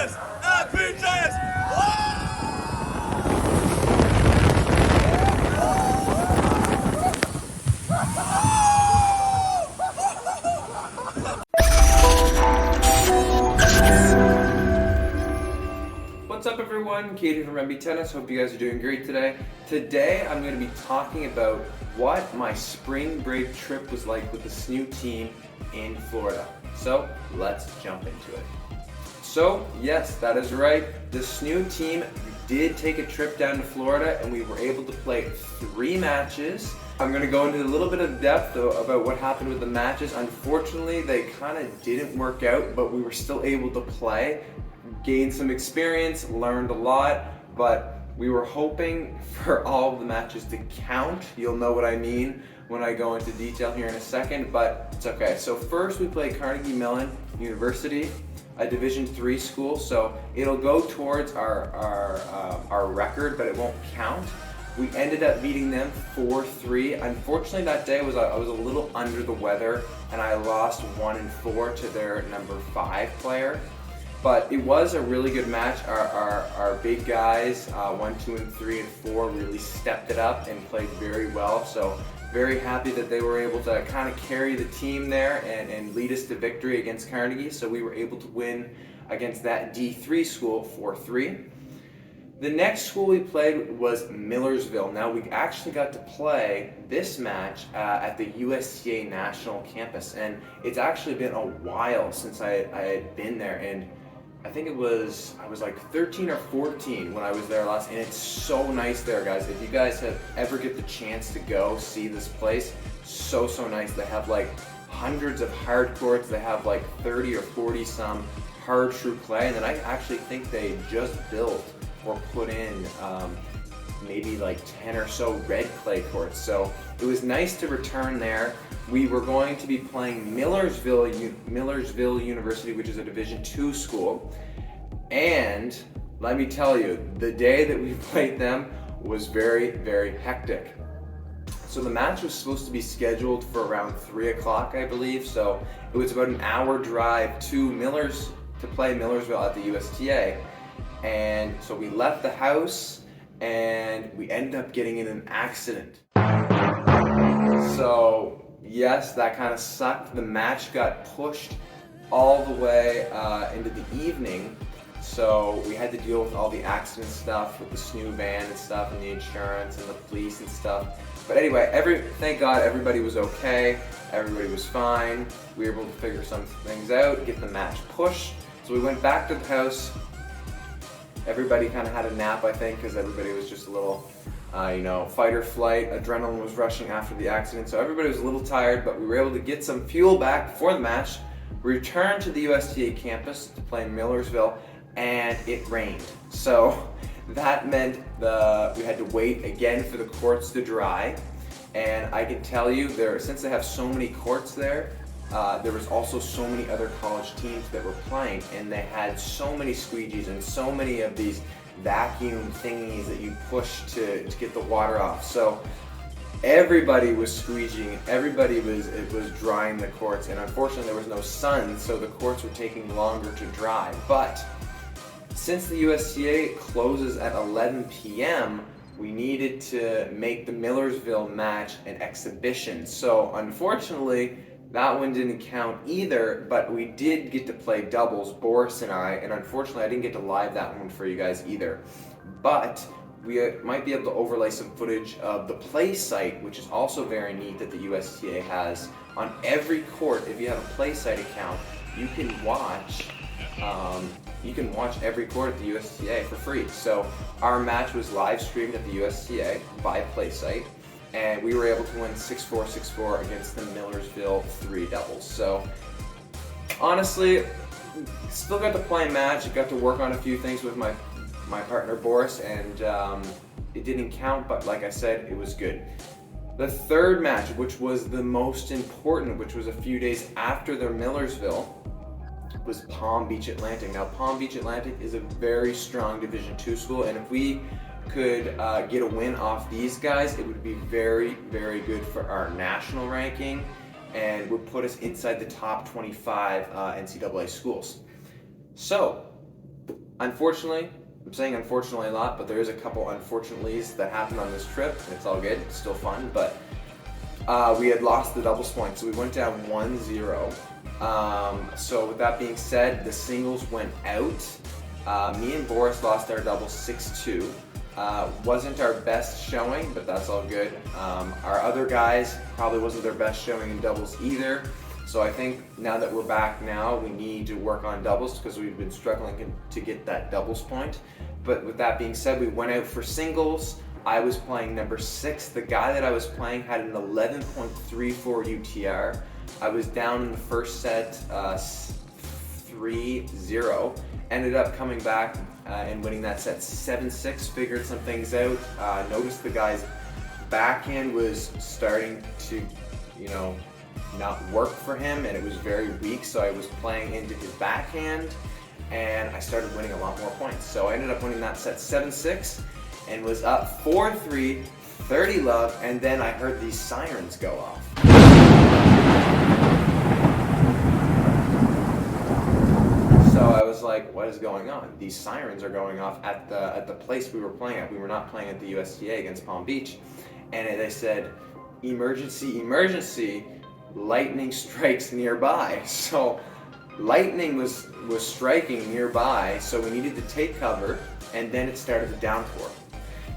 What's up everyone, Katie from MB Tennis. Hope you guys are doing great today. Today I'm going to be talking about what my spring break trip was like with the SNHU team in Florida. So let's jump into it. So yes, that is right. The SNHU team did take a trip down to Florida and we were able to play 3 matches. I'm going to go into a little bit of depth about what happened with the matches. Unfortunately, they kind of didn't work out, but we were still able to play. Gained some experience, learned a lot, but we were hoping for all of the matches to count. You'll know what I mean when I go into detail here in a second, but it's okay. So first we played Carnegie Mellon University, a Division III school, so it'll go towards our record, but it won't count. We ended up beating them 4-3. Unfortunately that day I was a little under the weather and I lost 1-4 to their number 5 player. But it was a really good match. Our big guys, 1, 2, and 3, and 4 really stepped it up and played very well. So very happy that they were able to kind of carry the team there and lead us to victory against Carnegie. So we were able to win against that D3 school 4-3. The next school we played was Millersville. Now we actually got to play this match at the USTA National Campus. And it's actually been a while since I had been there. And I think I was like 13 or 14 when I was there last, and it's so nice there, guys. If you guys have ever get the chance to go see this place, so nice. They have like hundreds of hard courts. They have like 30 or 40 some hard true clay, and then I actually think they just built or put in maybe like 10 or so red clay courts. So it was nice to return there. We were going to be playing Millersville University, which is a Division II school. And let me tell you, the day that we played them was very hectic. So the match was supposed to be scheduled for around 3 o'clock, I believe. So it was about an hour drive to play Millersville at the USTA. And so we left the house and we ended up getting in an accident. So yes, that kind of sucked. The match got pushed all the way into the evening, so we had to deal with all the accident stuff with the SNHU van and stuff and the insurance and the police and stuff. But anyway, thank God everybody was okay, everybody was fine. We were able to figure some things out, get the match pushed. So we went back to the house. Everybody kind of had a nap, I think, because everybody was just a little fight or flight. Adrenaline was rushing after the accident, so everybody was a little tired, but we were able to get some fuel back before the match. We returned to the USTA campus to play in Millersville, and it rained. So that meant we had to wait again for the courts to dry. And I can tell you, since they have so many courts there was also so many other college teams that were playing, and they had so many squeegees and so many of these vacuum thingies that you push to get the water off. So everybody was squeegeeing, everybody was drying the courts, and unfortunately there was no sun, so the courts were taking longer to dry. But since the USTA closes at 11 p.m., we needed to make the Millersville match an exhibition. So unfortunately, that one didn't count either, but we did get to play doubles, Boris and I, and unfortunately I didn't get to live that one for you guys either. But we might be able to overlay some footage of the play site, which is also very neat that the USTA has. On every court, if you have a play site account, you can watch every court at the USTA for free. So our match was live streamed at the USTA by play site, and we were able to win 6-4, 6-4 against the Millersville 3 doubles. So honestly, still got to play a match, got to work on a few things with my partner Boris, and it didn't count, but like I said, it was good. The third match, which was the most important, which was a few days after their Millersville, was Palm Beach Atlantic. Now Palm Beach Atlantic is a very strong Division II school, and if we could get a win off these guys, it would be very, very good for our national ranking and would put us inside the top 25 NCAA schools. So Unfortunately, I'm saying unfortunately a lot, but there is a couple unfortunatelies that happened on this trip. It's all good, it's still fun, but we had lost the doubles point, so we went down 1-0. So with that being said, the singles went out. Me and Boris lost our doubles 6-2. Wasn't our best showing, but that's all good. Our other guys probably wasn't their best showing in doubles either. So I think now that we're back now, we need to work on doubles because we've been struggling to get that doubles point. But with that being said, we went out for singles. I was playing number 6. The guy that I was playing had an 11.34 UTR. I was down in the first set 3-0. Ended up coming back and winning that set 7-6. Figured some things out. Noticed the guy's backhand was starting to, not work for him, and it was very weak. So I was playing into his backhand, and I started winning a lot more points. So I ended up winning that set 7-6, and was up 4-3, 30-love, and then I heard these sirens go off. So I was like, what is going on? These sirens are going off at the place we were playing at. We were not playing at the USTA against Palm Beach. And they said, emergency, emergency, lightning strikes nearby. So lightning was striking nearby, so we needed to take cover, and then it started to downpour.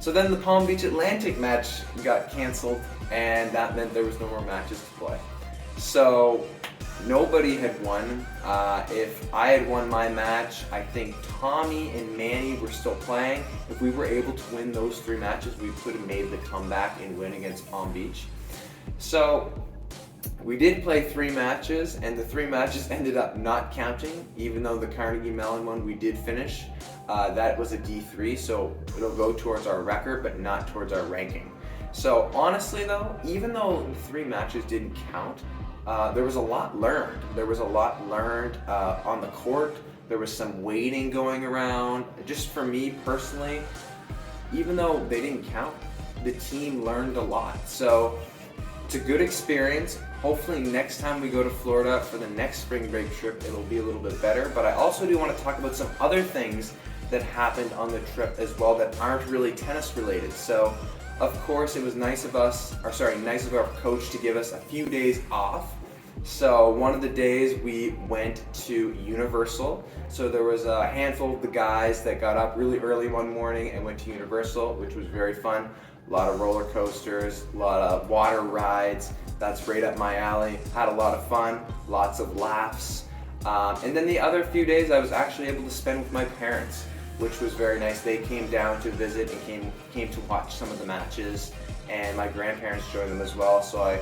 So then the Palm Beach Atlantic match got canceled, and that meant there was no more matches to play. So nobody had won. If I had won my match, I think Tommy and Manny were still playing. If we were able to win those 3 matches, we could have made the comeback and win against Palm Beach. So we did play 3 matches, and the 3 matches ended up not counting, even though the Carnegie Mellon one we did finish. That was a D3, so it'll go towards our record, but not towards our ranking. So honestly though, even though the 3 matches didn't count, there was a lot learned. There was a lot learned on the court. There was some waiting going around. Just for me personally, even though they didn't count, the team learned a lot. So it's a good experience. Hopefully next time we go to Florida for the next spring break trip, it'll be a little bit better. But I also do want to talk about some other things that happened on the trip as well that aren't really tennis related. So of course it was nice of our coach to give us a few days off. So one of the days we went to Universal. So there was a handful of the guys that got up really early one morning and went to Universal, which was very fun. A lot of roller coasters, a lot of water rides. That's right up my alley. Had a lot of fun, lots of laughs. And then the other few days I was actually able to spend with my parents, which was very nice. They came down to visit and came to watch some of the matches, and my grandparents joined them as well. So I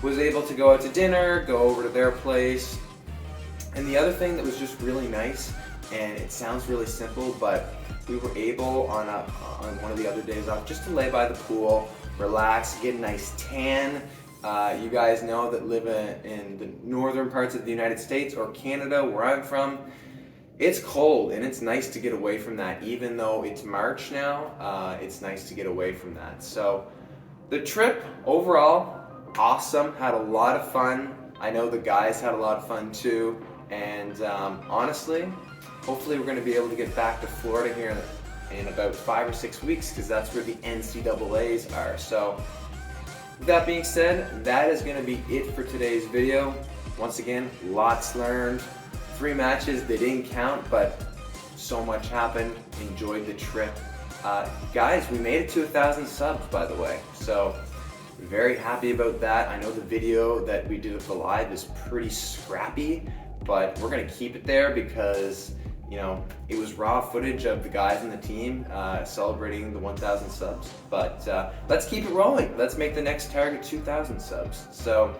was able to go out to dinner, go over to their place. And the other thing that was just really nice, and it sounds really simple, but we were able on one of the other days off just to lay by the pool, relax, get a nice tan. You guys know that live in the northern parts of the United States or Canada, where I'm from, it's cold and it's nice to get away from that. Even though it's March now, it's nice to get away from that. So the trip overall, awesome, had a lot of fun. I know the guys had a lot of fun too. And honestly, hopefully we're going to be able to get back to Florida here in about 5 or 6 weeks, because that's where the NCAAs are. So with that being said, that is going to be it for today's video. Once again, lots learned. 3 matches, they didn't count, but so much happened. Enjoyed the trip. Guys, we made it to 1,000 subs, by the way. So very happy about that. I know the video that we did of the live is pretty scrappy, but we're going to keep it there because, it was raw footage of the guys in the team celebrating the 1,000 subs. But let's keep it rolling. Let's make the next target 2,000 subs. So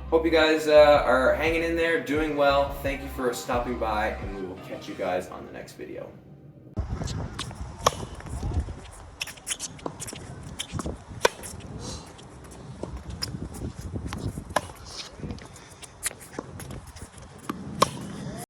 hope you guys are hanging in there, doing well. Thank you for stopping by, and we will catch you guys on the next video.